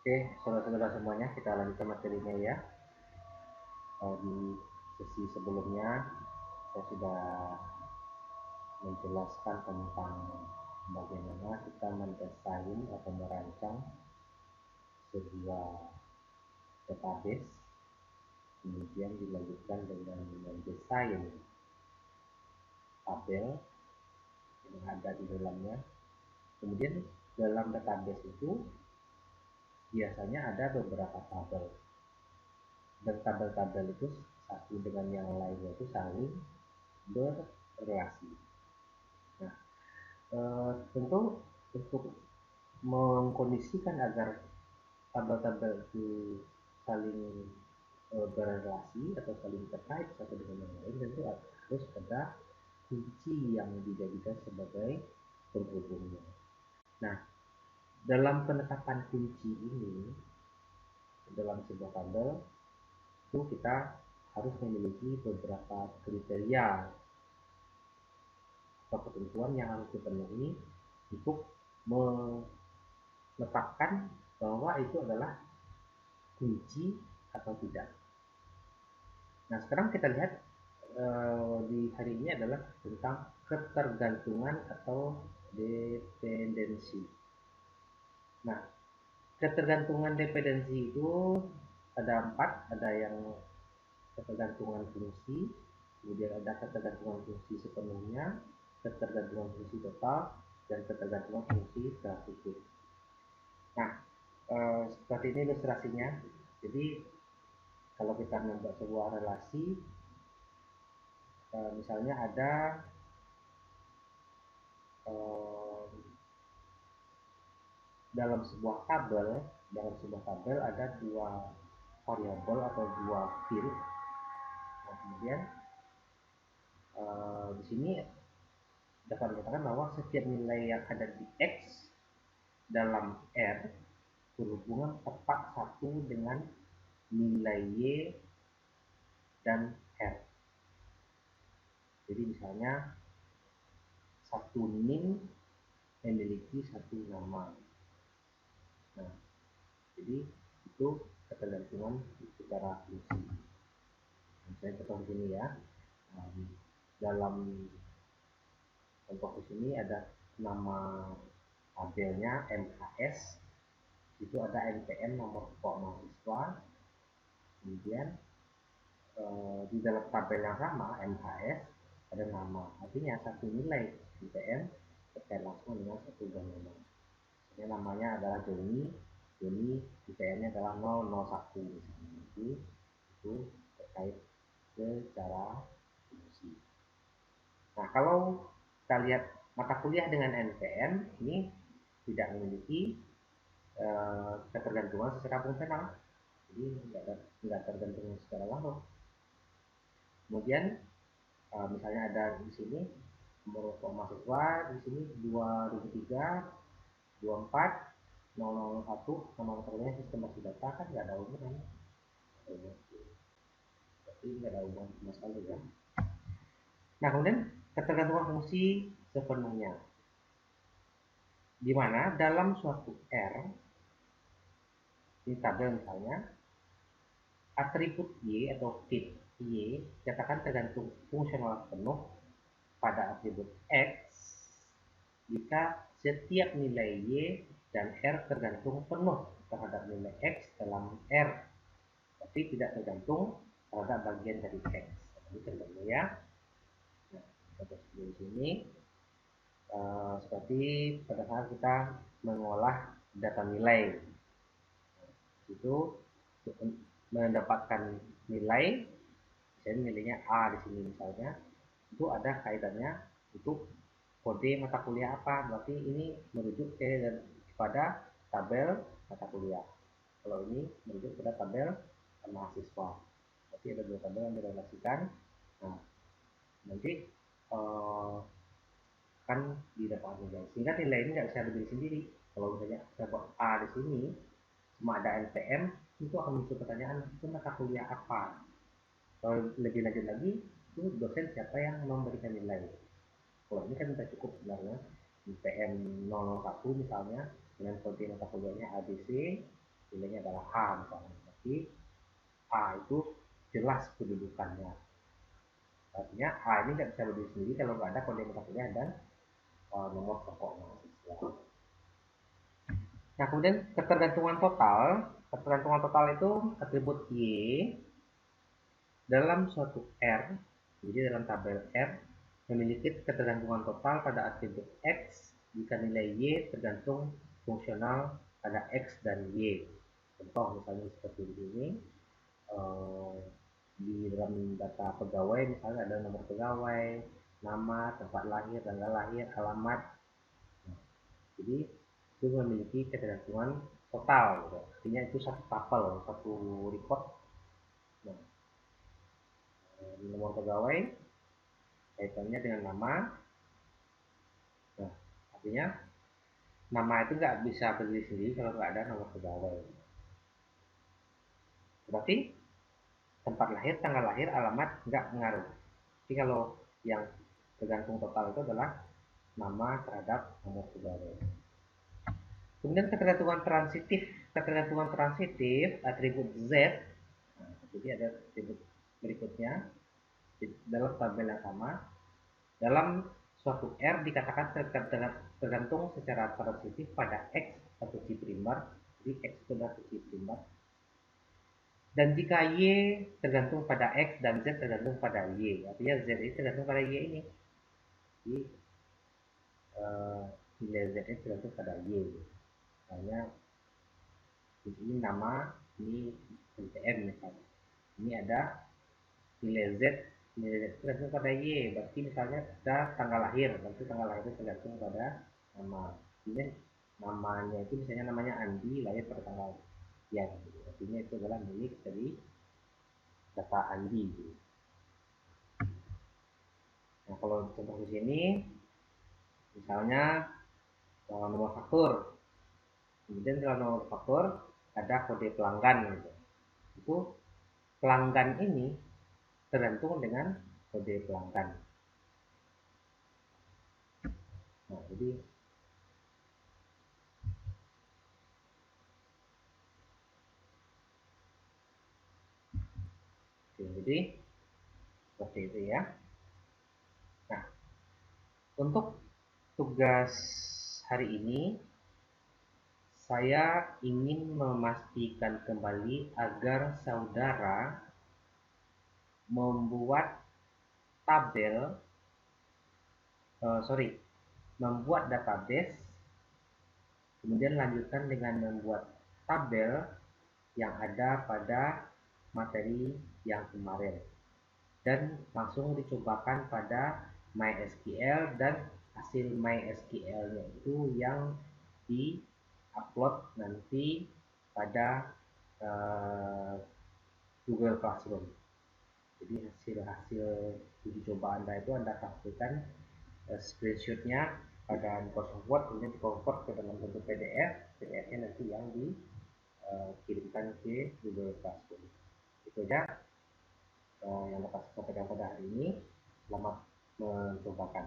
Oke, saudara-saudara semuanya, kita lanjutkan materinya ya. Di sesi sebelumnya, saya sudah menjelaskan tentang bagaimana kita mendesain atau merancang sebuah database, kemudian dilanjutkan dengan mendesain tabel yang ada di dalamnya. Kemudian dalam database itu biasanya ada beberapa tabel, dan tabel-tabel itu satu dengan yang lainnya itu saling berrelasi. Nah, tentu untuk mengkondisikan agar tabel-tabel itu saling berrelasi atau saling terkait satu dengan yang lain, tentu harus ada kunci yang dijadikan sebagai penghubungnya. Nah, dalam penetapan kunci ini dalam sebuah tabel itu kita harus memiliki beberapa kriteria atau ketentuan yang harus dipenuhi untuk menetapkan bahwa itu adalah kunci atau tidak. Nah, sekarang kita lihat di hari ini adalah tentang ketergantungan atau dependensi. Nah, ketergantungan dependensi itu ada 4, ada yang ketergantungan fungsi, kemudian ada ketergantungan fungsi sepenuhnya, ketergantungan fungsi total, dan ketergantungan fungsi tertutup. Nah, seperti ini ilustrasinya. Jadi kalau kita membuat sebuah relasi, misalnya ada dalam sebuah tabel ada 2 variabel atau 2 field. Nah, kemudian di sini dapat dikatakan bahwa setiap nilai yang ada di X dalam R berhubungan tepat satu dengan nilai Y dan R. Jadi misalnya satu nim memiliki satu nama. Nah, jadi itu ketergantungan secara fungsi. Saya contoh sini ya. Dalam contoh di sini ada nama tabelnya MHS, itu ada NPM nomor pokok mahasiswa, kemudian di dalam tabel yang sama MHS ada nama, artinya satu nilai NPM terkait langsung dengan satu buah nama. Ini namanya adalah Joni IPM-nya adalah 001. Jadi itu terkait secara fungsi. Nah, kalau kita lihat mata kuliah dengan NPM ini tidak memiliki ketergantungan secara fungsional, jadi tidak tergantung secara langsung. Kemudian misalnya ada di sini nomor mahasiswa di sini 2003 24 001, nama materinya sistem basis data, kan nggak ada hubungan, tapi nggak ada hubungan sama sekali ya. Nah, kemudian ketergantungan fungsi sepenuhnya, di mana dalam suatu R di tabel misalnya atribut Y atau fit Y dikatakan tergantung fungsional penuh pada atribut X jika setiap nilai Y dan R tergantung penuh terhadap nilai X dalam R, tapi tidak tergantung terhadap bagian dari X. Ini contohnya ya. Nah, contoh di sini seperti pada saat kita mengolah data nilai, itu mendapatkan nilai, misalnya nilainya A di sini misalnya, itu ada kaitannya untuk kode mata kuliah apa, berarti ini merujuk kepada tabel mata kuliah. Kalau ini merujuk pada tabel mahasiswa, berarti ada 2 tabel yang direlasikan. Nah, nanti kan didapat nilai, sehingga nilai ini nggak bisa berdiri sendiri. Kalau misalnya saya buat A di sini cuma ada NPM, itu akan muncul pertanyaan, itu mata kuliah apa. Kalau lebih lanjut lagi, itu dosen siapa yang memberikan nilai. Kalau ini kan sudah cukup sebenarnya, NPM 001 misalnya dengan kode mata kuliahnya ABC, nilainya adalah H misalnya. Tapi H itu jelas kedudukannya. Artinya H ini nggak bisa berdiri sendiri kalau nggak ada kode mata kuliah dan nomor pokok mahasiswa. Nah, kemudian ketergantungan total itu atribut Y dalam suatu R, jadi dalam tabel R memiliki ketergantungan total pada atribut X jika nilai Y tergantung fungsional pada X dan Y. Contoh misalnya seperti ini, di dalam data pegawai misalnya ada nomor pegawai, nama, tempat lahir, tanggal lahir, alamat. Jadi itu memiliki ketergantungan total, gitu. Artinya itu satu tabel, satu report. Nah, nomor pegawai kaitannya dengan nama. Nah, artinya nama itu nggak bisa berdiri sendiri kalau nggak ada nomor pegawai. Berarti tempat lahir, tanggal lahir, alamat nggak mengaruh. Jadi kalau yang tergantung total itu adalah nama terhadap nomor pegawai. Kemudian ketergantungan transitif atribut Z. Nah, jadi ada atribut berikutnya dalam tabel yang sama. Dalam suatu R dikatakan tergantung secara transitif pada X atau C primer. Jadi X itu adalah C primer. Dan jika Y tergantung pada X dan Z tergantung pada Y, artinya Z ini tergantung pada Y ini. Jadi nilai Z ini tergantung pada Y. Misalnya ini nama, ini NTM misalnya. Ini ada nilai Z tergantung pada Y. Berarti misalnya ada tanggal lahir, berarti tanggal lahir itu tergantung pada nama. Ini namanya itu misalnya namanya Andi, lahir pada tanggal sekian. Artinya itu adalah milik dari data Andi. Nah, kalau contoh di sini, misalnya nomor faktur. Kemudian kalau nomor faktur ada kode pelanggan gitu. Itu pelanggan ini tergantung dengan kode pelanggan. Nah, jadi seperti itu ya. Nah, untuk tugas hari ini saya ingin memastikan kembali agar saudara membuat tabel, membuat database, kemudian lanjutkan dengan membuat tabel yang ada pada materi yang kemarin dan langsung dicobakan pada MySQL dan hasil MySQL-nya itu yang di-upload nanti pada Google Classroom. Jadi hasil-hasil uji coba Anda itu Anda tampilkan screenshotnya pada Microsoft Word, kemudian di-convert ke dalam bentuk PDF, PDF-nya nanti yang dikirimkan ke Google Classroom. Itu aja yang dapat saya sampaikan pada hari ini. Selamat mencobakan.